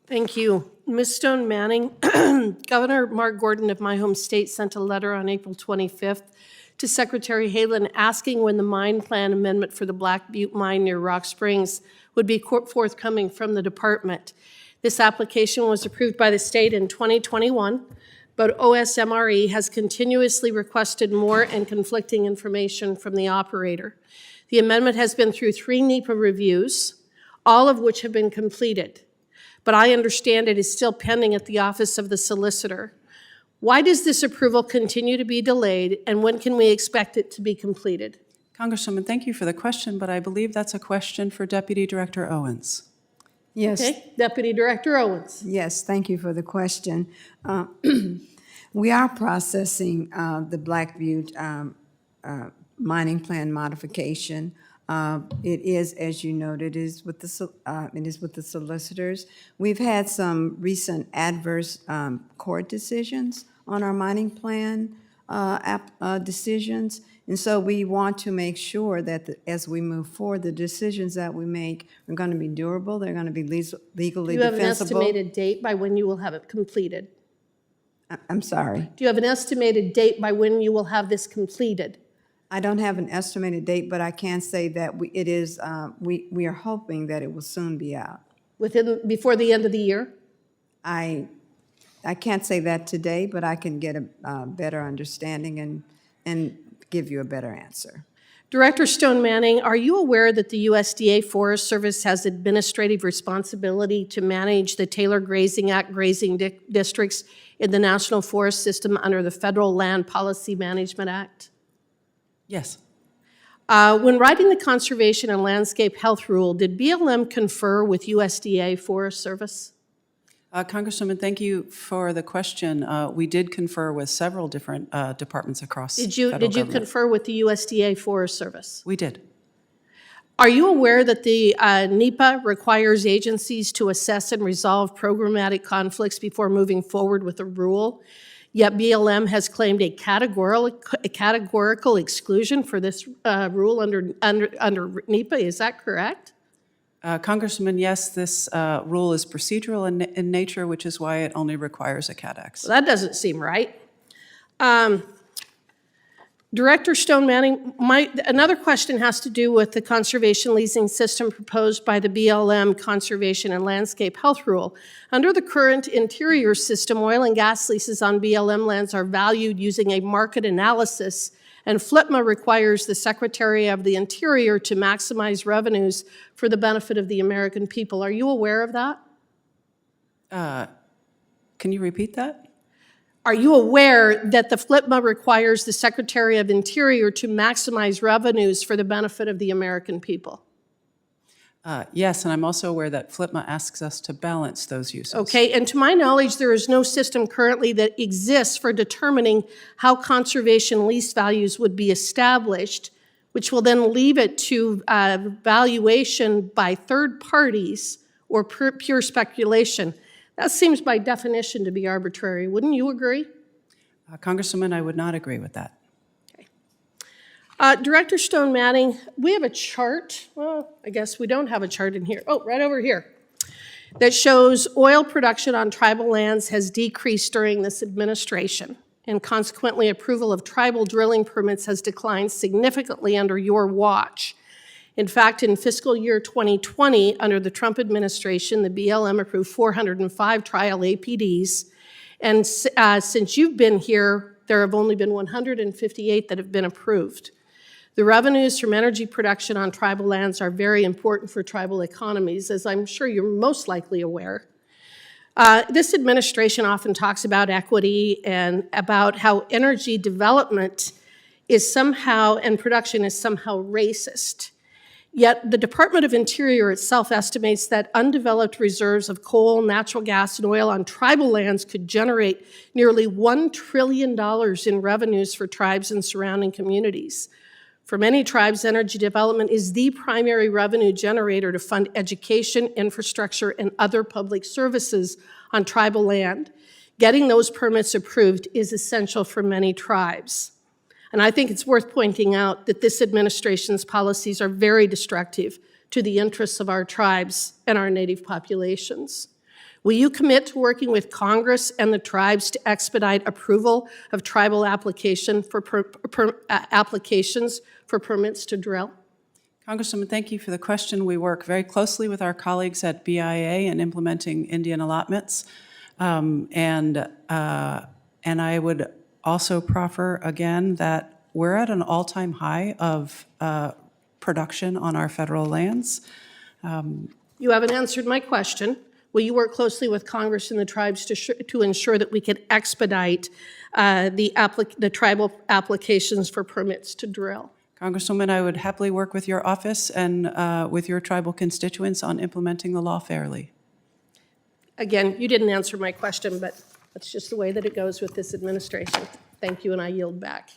Thank you. Ms. Stone Manning, Governor Mark Gordon of my home state sent a letter on April 25th to Secretary Haaland asking when the mine plan amendment for the Black Butte mine near Rock Springs would be forthcoming from the department. This application was approved by the state in 2021, but OSMRE has continuously requested more and conflicting information from the operator. The amendment has been through 3 NEPA reviews, all of which have been completed, but I understand it is still pending at the office of the solicitor. Why does this approval continue to be delayed, and when can we expect it to be completed? Congresswoman, thank you for the question, but I believe that's a question for Deputy Director Owens. Yes. Okay, Deputy Director Owens. Yes, thank you for the question. We are processing the Black Butte mining plan modification. It is, as you noted, it is with the solicitors. We've had some recent adverse court decisions on our mining plan decisions, and so we want to make sure that as we move forward, the decisions that we make are going to be durable. They're going to be legally defensible. Do you have an estimated date by when you will have it completed? I'm sorry. Do you have an estimated date by when you will have this completed? I don't have an estimated date, but I can say that we are hoping that it will soon be out. Before the end of the year? I can't say that today, but I can get a better understanding and give you a better answer. Director Stone Manning, are you aware that the USDA Forest Service has administrative responsibility to manage the Taylor Grazing Act grazing districts in the National Forest System under the Federal Land Policy Management Act? Yes. When writing the Conservation and Landscape Health Rule, did BLM confer with USDA Forest Service? Congresswoman, thank you for the question. We did confer with several different departments across Did you confer with the USDA Forest Service? We did. Are you aware that the NEPA requires agencies to assess and resolve programmatic conflicts before moving forward with a rule? Yet BLM has claimed a categorical exclusion for this rule under NEPA. Is that correct? Congressman, yes, this rule is procedural in nature, which is why it only requires a CADX. Well, that doesn't seem right. Director Stone Manning, another question has to do with the conservation leasing system proposed by the BLM Conservation and Landscape Health Rule. Under the current interior system, oil and gas leases on BLM lands are valued using a market analysis, and FLPMA requires the Secretary of the Interior to maximize revenues for the benefit of the American people. Are you aware of that? Can you repeat that? Are you aware that the FLPMA requires the Secretary of Interior to maximize revenues for the benefit of the American people? Yes, and I'm also aware that FLPMA asks us to balance those uses. Okay, and to my knowledge, there is no system currently that exists for determining how conservation lease values would be established, which will then leave it to valuation by third parties or pure speculation. That seems by definition to be arbitrary. Wouldn't you agree? Congresswoman, I would not agree with that. Okay. Director Stone Manning, we have a chart. Well, I guess we don't have a chart in here. Oh, right over here. That shows oil production on tribal lands has decreased during this administration, and consequently approval of tribal drilling permits has declined significantly under your watch. In fact, in fiscal year 2020, under the Trump administration, the BLM approved 405 trial APDs. And since you've been here, there have only been 158 that have been approved. The revenues from energy production on tribal lands are very important for tribal economies, as I'm sure you're most likely aware. This administration often talks about equity and about how energy development is somehow, and production is somehow racist. Yet the Department of Interior itself estimates that undeveloped reserves of coal, natural gas, and oil on tribal lands could generate nearly $1 trillion in revenues for tribes and surrounding communities. For many tribes, energy development is the primary revenue generator to fund education, infrastructure, and other public services on tribal land. Getting those permits approved is essential for many tribes. And I think it's worth pointing out that this administration's policies are very destructive to the interests of our tribes and our native populations. Will you commit to working with Congress and the tribes to expedite approval of tribal applications for permits to drill? Congresswoman, thank you for the question. We work very closely with our colleagues at BIA in implementing Indian allotments. And I would also proffer again that we're at an all-time high of production on our federal lands. You haven't answered my question. Will you work closely with Congress and the tribes to ensure that we can expedite the tribal applications for permits to drill? Congresswoman, I would happily work with your office and with your tribal constituents on implementing the law fairly. Again, you didn't answer my question, but that's just the way that it goes with this administration. Thank you, and I yield back.